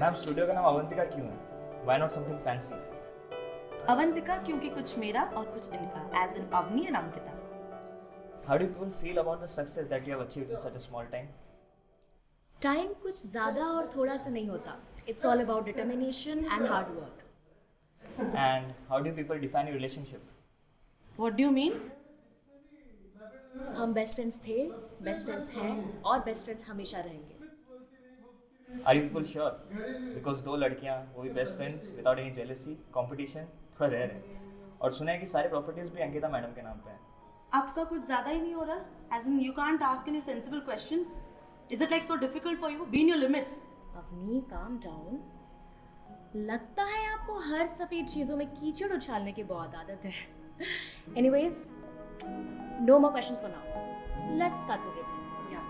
Ma'am studio का नाम अवंतिका क्यों है? Why not something fancy? Avantika क्योंकि कुछ मेरा और कुछ इनका, as in Avni and Ankita. How do people feel about the success that you have achieved in such a small time? Time कुछ ज़्यादा और थोड़ा सा नहीं होता. It's all about determination and hard work. And how do people define your relationship? What do you mean? हम best friends थे, best friends हैं और बेस्ट फ्रेंड्स हमेशा रहेंगे. Are you people sure? Because दो लड़कियां वो भी best friends without any jealousy competition थोड़ा रेयर है. और सुना है कि सारे प्रॉपर्टीज भी अंकिता मैडम के नाम पे हैं. आपका कुछ ज्यादा ही नहीं हो रहा? As in you can't ask any sensible questions? Is it like so difficult for you? Be in your limits. Avani calm down. लगता है आपको हर सफ़ेद चीज़ों में कीचड़ उछालने की बहुत आदत है. Anyways, no more questions for now. Let's cut the ribbon. Yeah.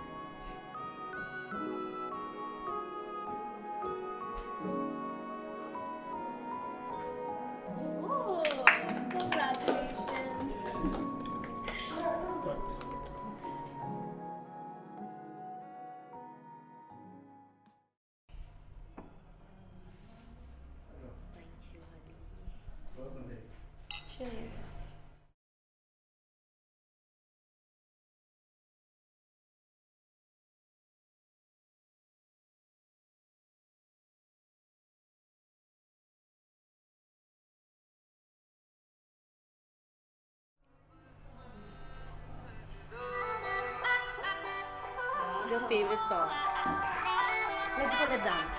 Oh, congratulations. That's good. Thank you, honey. Cheers. Your favorite song. Let's go, let's dance.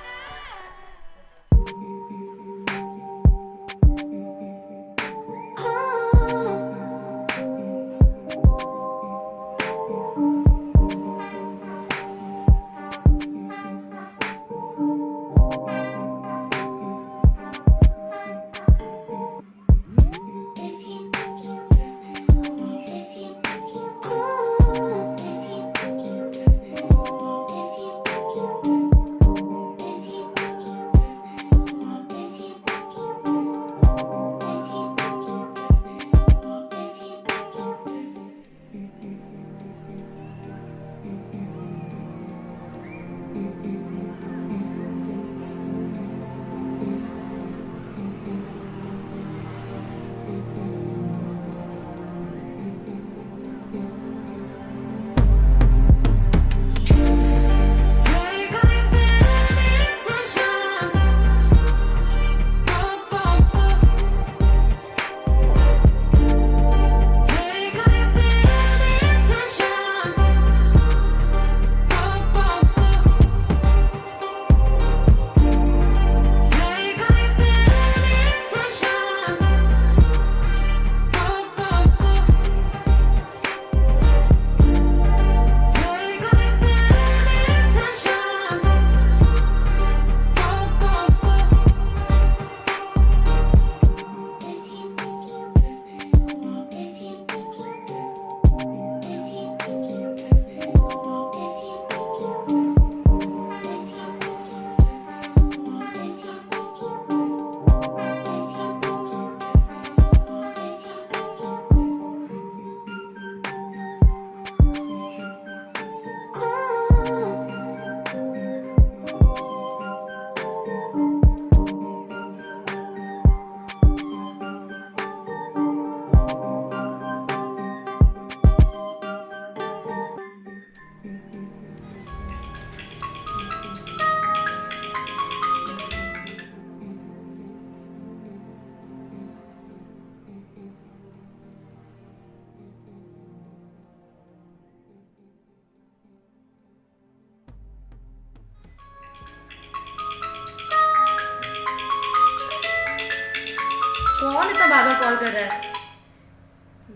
कौन इतना बार बार कॉल कर रहा है?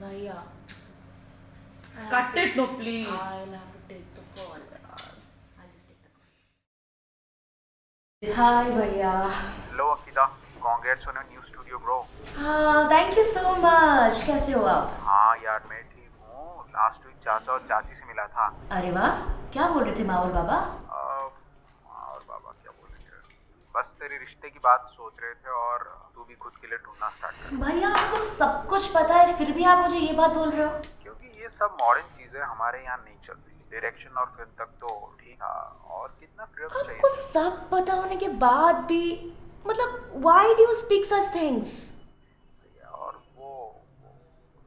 भैया, Cut it, no please. I'll have to take the call. I'll just take the call. Hi, भैया. Hello Akita, congrats on your new studio bro. हाँ, thank you so much. कैसे हो आप? हाँ यार मैं ठीक हूँ. लास्ट वीक चाचा और चाची से मिला था. अरे वाह, क्या बोल रहे थे माँ और बाबा? और बाबा क्या बोल रहे थे? बस तेरे रिश्ते की बात सोच रहे थे और तू भी खुद के लिए ढूंढना स्टार्ट कर. भैया आपको सब कुछ पता है फिर भी आप मुझे ये बात बोल रहे हो? क्योंकि ये सब मॉडर्न चीजें हमारे यहाँ नहीं चलती. डायरेक्शन और फिल्म तक तो ठीक था, और कितना फ्रीडम चाहिए। आपको सब पता होने के बाद भी मतलब why do you speak such things? और वो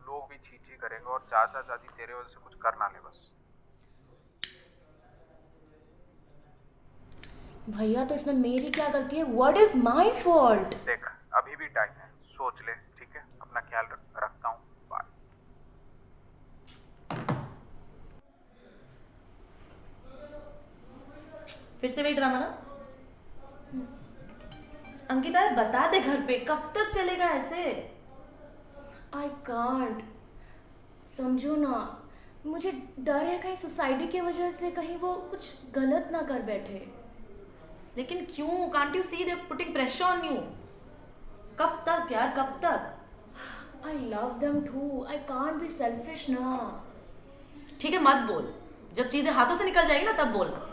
लोग भी छी करेंगे, और चाचा चाची तेरे वजह से कुछ करना ले बस। भैया तो इसमें मेरी क्या गलती है? What is my fault? देख अभी भी टाइम है, सोच ले, ठीक है? अपना ख्याल रखता हूँ, बाय। फिर से वही ड्रामा ना? अंकिता बता दे घर पे कब तक चलेगा ऐसे? I can't. समझो ना, मुझे डर है कहीं सोसाइटी की वजह से कहीं वो कुछ गलत ना कर बैठे। लेकिन क्यों? Can't you see they putting pressure on you? कब तक यार, कब तक? I love them too. I can't be selfish ना। ठीक है मत बोल, जब चीजें हाथों से निकल जाएगी ना तब बोलना।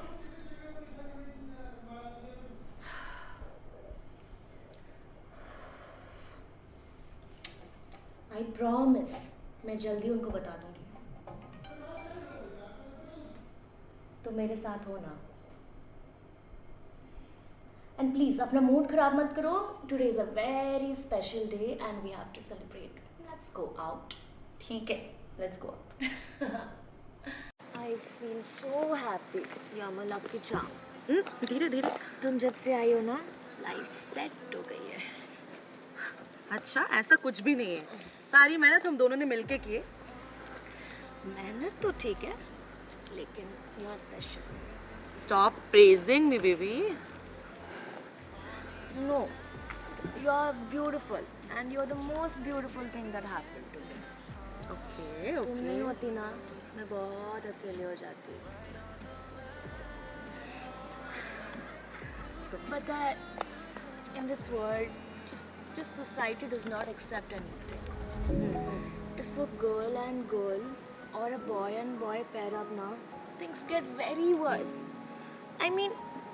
I promise मैं जल्दी उनको बता दूंगी। तो मेरे साथ हो ना। And please अपना मूड खराब मत करो। Today is a very special day and we have to celebrate. Let's go out. ठीक है, let's go. I feel so happy. या my lucky charm. धीरे धीरे। तुम जब से आई हो ना, लाइफ सेट हो गई है। अच्छा, ऐसा कुछ भी नहीं है, सारी मेहनत हम दोनों ने मिलके की है। मेहनत तो ठीक है, लेकिन you are special. Stop praising me baby. No, you are beautiful and you are the most beautiful thing that happened to me. Okay तुम नहीं होती ना, मैं बहुत अकेले हो जाती। But in this world, just society does not accept anything. If a girl and girl or a boy and boy pair up now, things get very worse. I mean,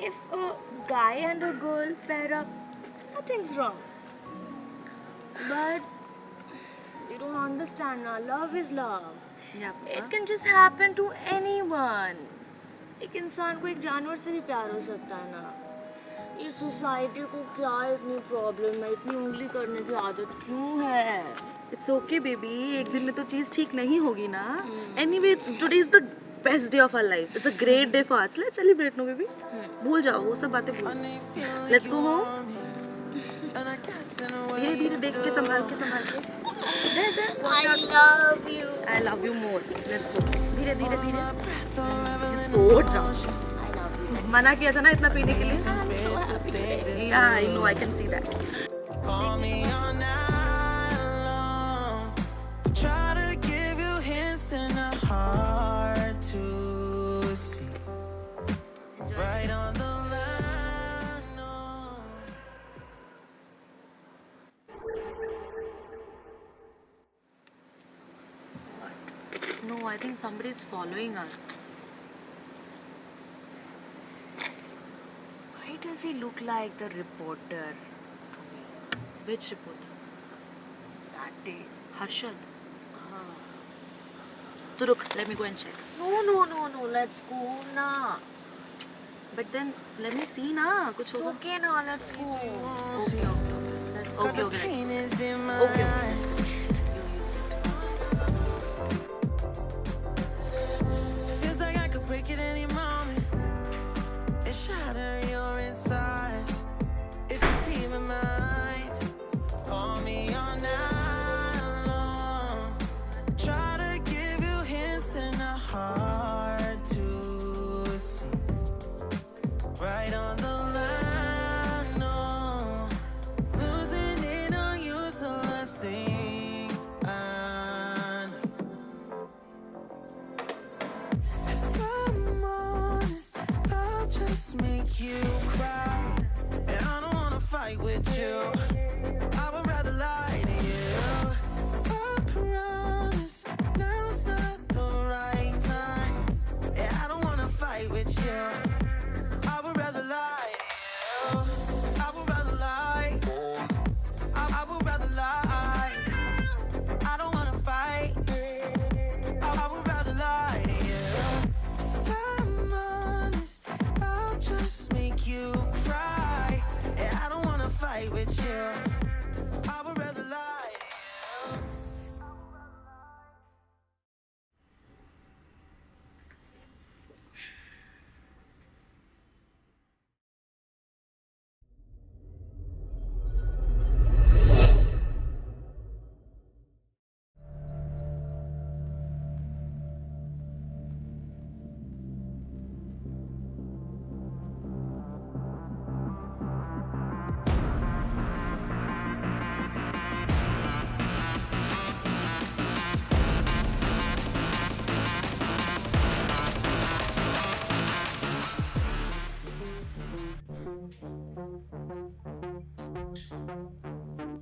if a guy and a girl pair up, nothing's wrong. But you don't understand now. Love is love. It can just happen to anyone. एक इंसान को एक जानवर से भी प्यार हो सकता है ना। ये सोसाइटी को क्या इतनी प्रॉब्लम है, इतनी उंगली करने की आदत क्यों है? इट्स ओके बेबी, एक दिन में तो चीज ठीक नहीं होगी ना। Anyway it's today is the best day of our life. It's a great day for us. Let's celebrate no baby. भूल जाओ वो सब बातें, भूल। Let's go home. धीरे धीरे देख के, संभाल के, संभाल के। I love you. I love you more. Let's go. धीरे धीरे धीरे। सो ड्रामा। I love you. मना किया था ना इतना पीने के लिए। I'm so happy today. या I know, I can see that. Call me all night long. Try to give you hints and a hard to see. Right on the line, no. No, I think somebody is following us. Why does he look like the reporter? Which reporter? That day. Harshad. So look, let me go and check. No. Let's go now. But then let me see na, kuch It's hoga. okay now. Let's go. Okay. Let's Cause the Okay. pain is in my Okay. eyes. You sit. Feels like I could break at any moment and shatter your insides. If you read my mind, call me all night long. Try to give you hints and a hard to see. Right on the line, no. Losing it on you is the last thing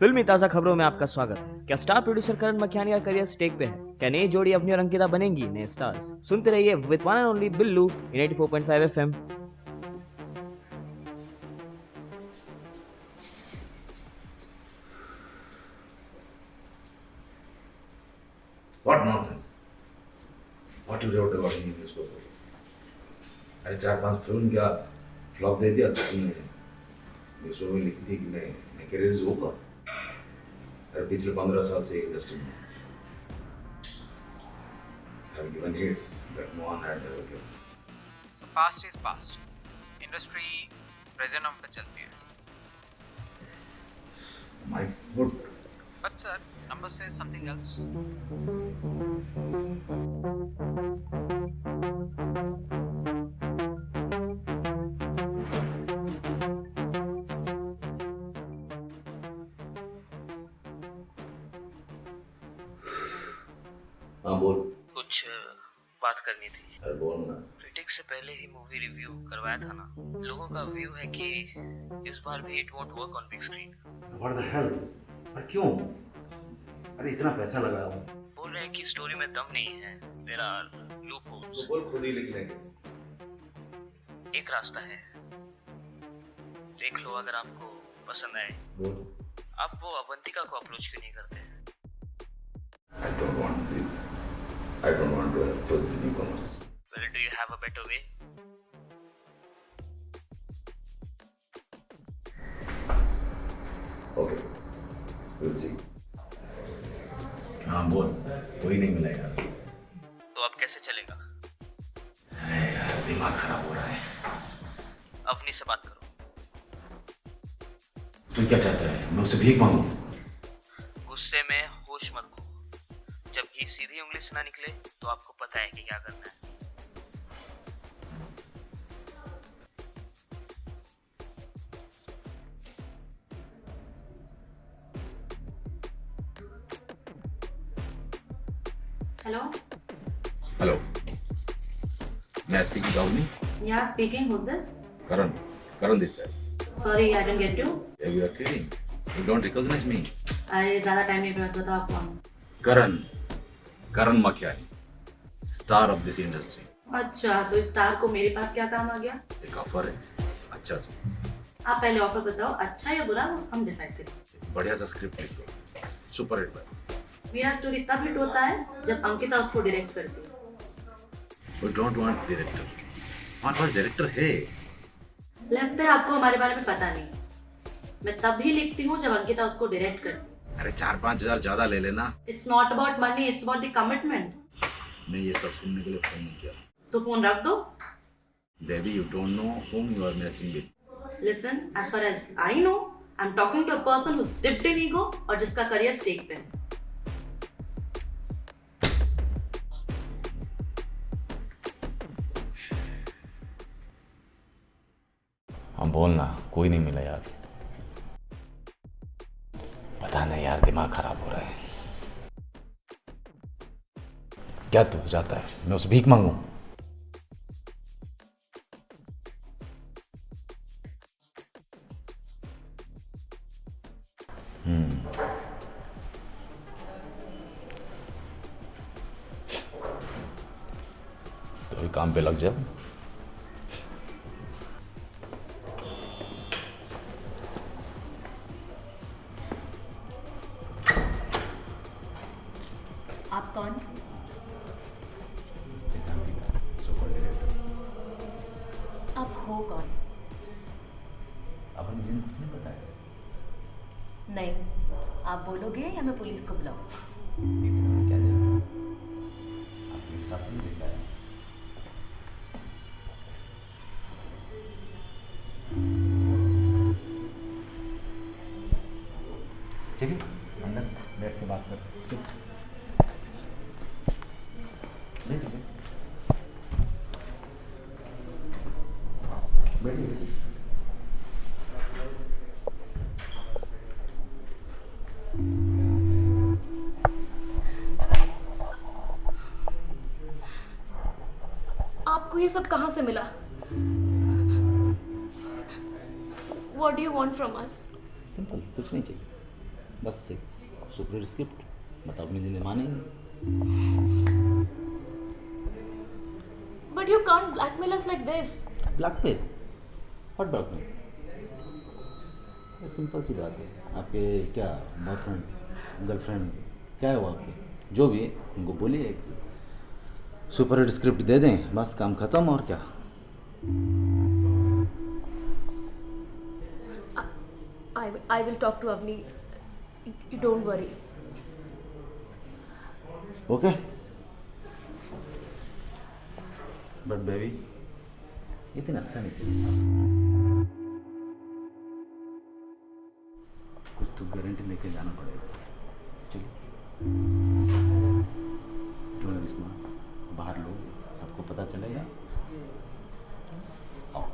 फिल्मी ताजा खबरों में आपका स्वागत है। क्या star producer करण मखियानी का career stake पे है? क्या नई जोड़ी अवनी और अंकिता बनेंगी नए स्टार्स? सुनते रहिए with one and only Billu in 84.5 FM। What nonsense? What you wrote about me in newspaper? अरे 4-5 फिल्म क्या फ्लॉप दे दिया तो तुमने न्यूज़पेपर में लिखी थी कि मैं करियर इज ओवर। अरे पिछले 15 साल से इंडस्ट्री में have given hits that no one had ever given. So past is past. Industry present हम पे चलती है. My foot. But sir, number says something else. हाँ बोल। कुछ बात करनी थी। अरे बोल ना। क्रिटिक्स से पहले ही मूवी रिव्यू करवाया था ना। लोगों का व्यू है कि इस बार भी it won't work on big screen. What the hell? पर क्यों? अरे इतना पैसा लगाया हूँ। बोल रहे हैं कि स्टोरी में दम नहीं है। There are loopholes. तो बोल खुद ही लिख लेंगे। एक रास्ता है, देख लो अगर आपको पसंद आए। बोल। आप वो अवंतिका को अप्रोच क्यों नहीं करते? I don't want to approach the newcomers. Well, do you have a better way? Okay, we'll see. हाँ बोल, कोई नहीं मिलेगा। तो अब कैसे चलेगा? यार दिमाग खराब हो रहा है। अपनी से बात करो। तू क्या चाहता है? मैं उससे भीख मांगू? गुस्से में होश मत खो। जब घी सीधी उंगली से ना निकले तो आपको पता है कि क्या करना है। Hello? हेलो, मैं speaking Avni? Yeah, speaking. Who's this? Karan this side. Sorry, I didn't get you. You are kidding? You don't recognize me? अरे ज़्यादा टाइम नहीं, बस बताओ आप कौन? करण मखियानी, स्टार ऑफ दिस इंडस्ट्री। अच्छा, तो इस स्टार को मेरे पास क्या काम आ गया? एक ऑफर है, अच्छा सा। आप पहले ऑफर बताओ, अच्छा या बुरा हम डिसाइड करें। बढ़िया सा स्क्रिप्ट लिखो, सुपर हिट बने। मेरा स्टोरी तब हिट होता है जब अंकिता उसको डायरेक्ट करती है। We don't want director. हमारे पास डायरेक्टर है। लगता है आपको हमारे बारे में पता नहीं। मैं तब ही लिखती हूँ जब अंकिता उसको डायरेक्ट करती है। अरे 4-5 हजार ज्यादा ले लेना। It's not about money, it's about the commitment. मैं ये सब सुनने के लिए फोन नहीं किया। तो फोन रख दो। Baby, you don't know whom you are messing with. Listen, as far as I know, I'm talking to a person who's dipped in ego और जिसका करियर स्टेक पे है। हाँ बोलना, कोई नहीं मिला यार। पता नहीं यार, दिमाग खराब हो रहा है। क्या तू चाहता है मैं उससे भीख मांगू? तो काम पे लग जा। आप कौन? आप हो कौन? अब मुझे कुछ नहीं पता है। नहीं, आप बोलोगे या मैं पुलिस को बुलाऊं? इतना में क्या जाएगा? आपने एक साथ नहीं देखा है। चलिए अंदर बैठ के बात करते हैं। बैठिए। आपको ये सब कहाँ से मिला? What do you want from us? Simple, कुछ नहीं चाहिए। बस एक सुपर स्क्रिप्ट, बट अपनी जिंदगी माने नहीं। But you can't blackmail us like this. Blackmail? What blackmail? Simple सी बात है। आपके क्या बॉयफ्रेंड गर्लफ्रेंड क्या है वो आपके, जो भी है उनको बोलिए एक सुपर हिट स्क्रिप्ट दे दें, बस काम खत्म। और क्या? I will talk to Avni. You don't worry. Okay, but baby इतनी आसानी से नहीं। कुछ तो गारंटी लेके जाना पड़ेगा। चलिए, डोंट बी स्मार्ट, बाहर लोग सबको पता चलेगा। आओ।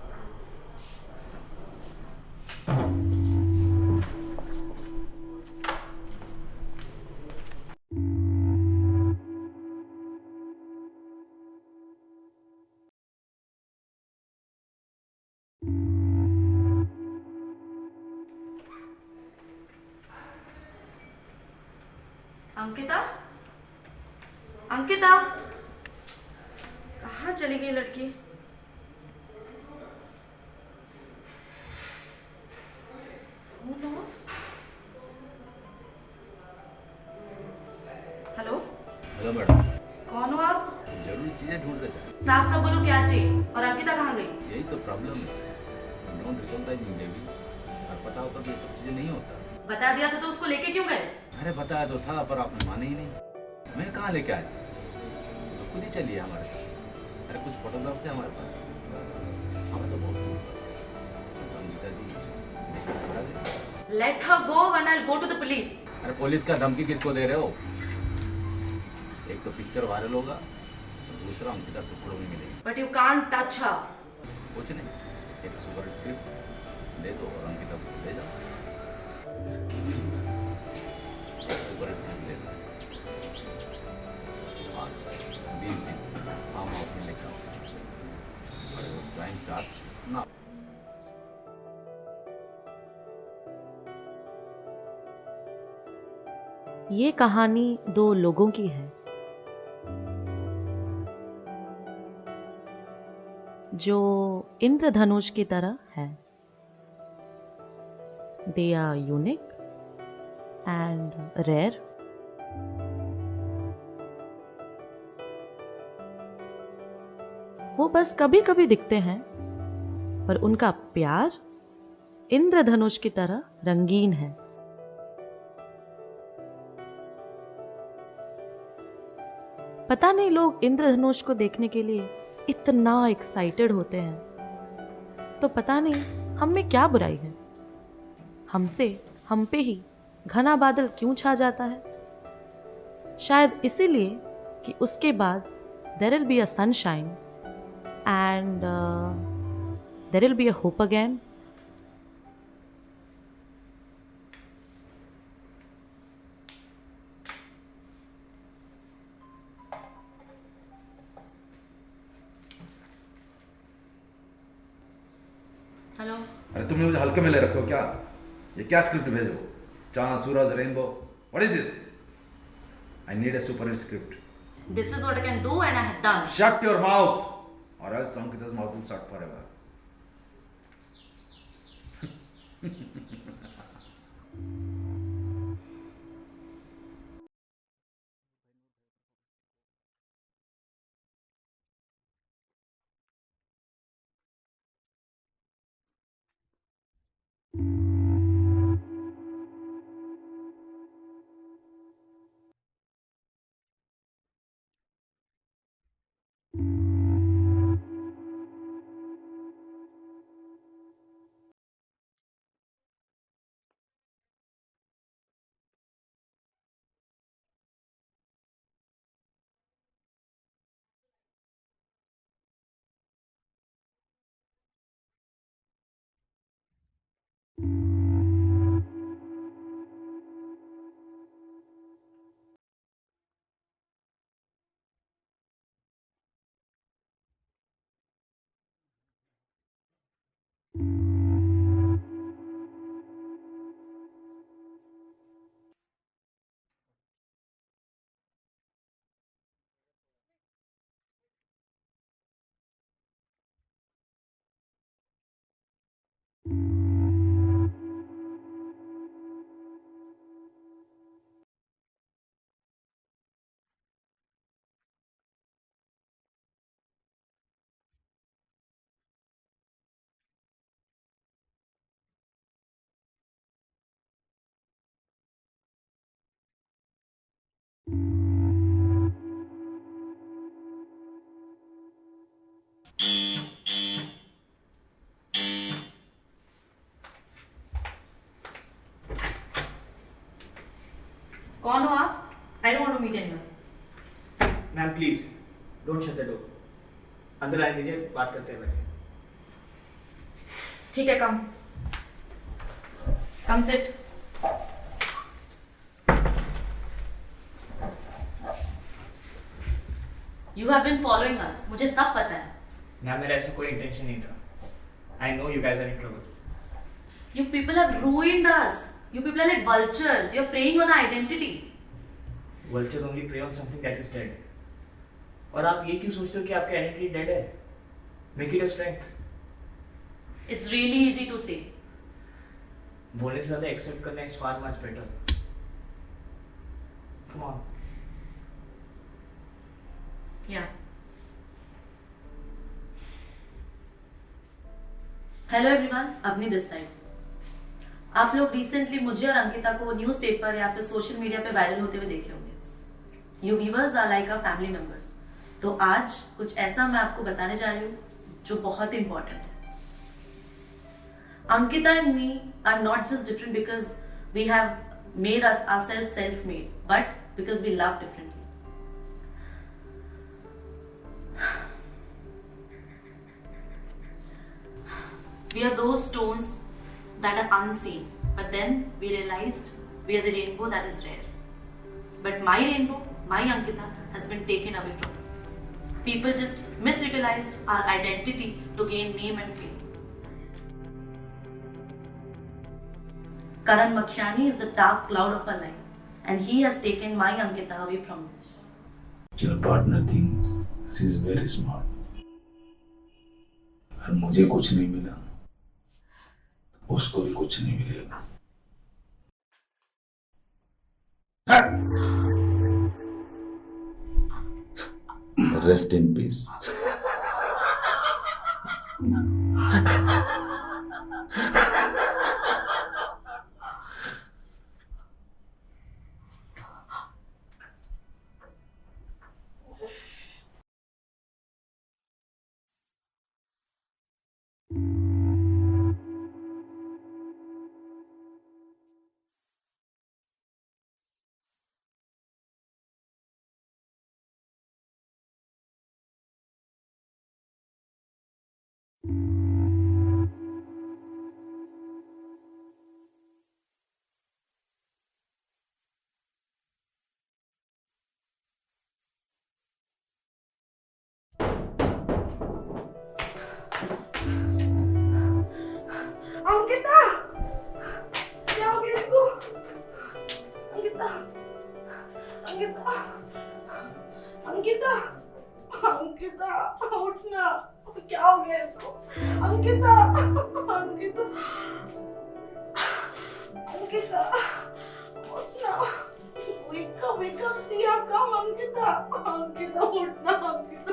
अंकिता, अंकिता, कहाँ चली गई लड़की? Phone of. Hello, hello madam, कौन हो आप? जरूरी चीज़ें ढूंढ रहे थे। साफ साफ बोलो क्या चाहिए। और अंकिता कहाँ गई? यही तो प्रॉब्लम है, डोंट रिकॉग्नाइज मी बेबी। और पता होता तो ये सब चीज़ें नहीं होता। बता दिया था तो उसको लेके क्यों गए? अरे बताया तो था, पर आपने माने ही नहीं। मैं कहाँ लेके आया, तो खुद ही चलिए हमारे साथ। अरे कुछ फोटोग्राफ थे हमारे पास, हमें तो बहुत अंकिता जी देखिए थोड़ा देर। Let her go and I'll go to the police. अरे पुलिस का धमकी किसको दे रहे हो? एक तो पिक्चर वायरल होगा, दूसरा अंकिता टुकड़ों में मिलेगी। But you can't touch her. कुछ नहीं, एक सुपर स्क्रिप्ट दे दो और अंकिता को ले जाओ। सुपर स्क्रिप्ट दे दो और 20 दिन काम ऑफ में लेकर टाइम स्टार्ट ना। ये कहानी दो लोगों की है जो इंद्रधनुष की तरह है। They are unique and rare. वो बस कभी कभी दिखते हैं, पर उनका प्यार इंद्रधनुष की तरह रंगीन है। पता नहीं लोग इंद्रधनुष को देखने के लिए इतना एक्साइटेड होते हैं, तो पता नहीं हम में क्या बुराई है। हमसे हम पे ही घना बादल क्यों छा जाता है? शायद इसीलिए कि उसके बाद there will be a sunshine and there will be a hope again. Hello, अरे तुमने मुझे हल्के में ले रखे हो क्या? ये क्या स्क्रिप्ट भेजो? चांद, सूरज, rainbow, what is this? I need a super hit script. This is what I can do and I have done. Shut your mouth, or else Ankita's mouth will shut forever. कौन हो आप? I don't want to meet anyone. Ma'am please don't shut the door, अंदर आने दीजिए, बात करते हैं बैठे। ठीक है, come come sit. You have been following us, मुझे सब पता है। मैम मेरा ऐसा कोई इंटेंशन नहीं था। I know you guys are in trouble. You people have ruined us. You people are like vultures. You're preying on our identity. Vultures only prey on something that is dead. और आप ये क्यों सोचते हो कि आपका आइडेंटिटी डेड है? Make it a strength. It's really easy to say. बोलने से ज़्यादा accept करना is far much better. Come on. Yeah. Hello everyone, Avni this side. आप लोग रिसेंटली मुझे और अंकिता को न्यूज़पेपर या फिर सोशल मीडिया पे वायरल होते हुए देखे होंगे। You viewers are like a family members. तो आज कुछ ऐसा मैं आपको बताने जा रही हूँ जो बहुत इंपॉर्टेंट है। Ankita and me are not just different because we have made ourselves self-made, but because we love differently. We are those stones that are unseen, but then we realized we are the rainbow that is rare. But my rainbow, my Ankita, has been taken away from me. People just misutilized our identity to gain name and fame. Karan Makshani is the dark cloud of our life, and he has taken my Ankita away from me. Your partner thinks she is very smart. और मुझे कुछ नहीं मिला, उसको भी कुछ नहीं मिलेगा। Rest in peace. अंकिता, क्या हो गया इसको? अंकिता, अंकिता, अंकिता, अंकिता, उठना। क्या हो गया इसको? अंकिता, अंकिता, अंकिता, उठना। Wake up, see, आप कहाँ? अंकिता, अंकिता, उठना, अंकिता,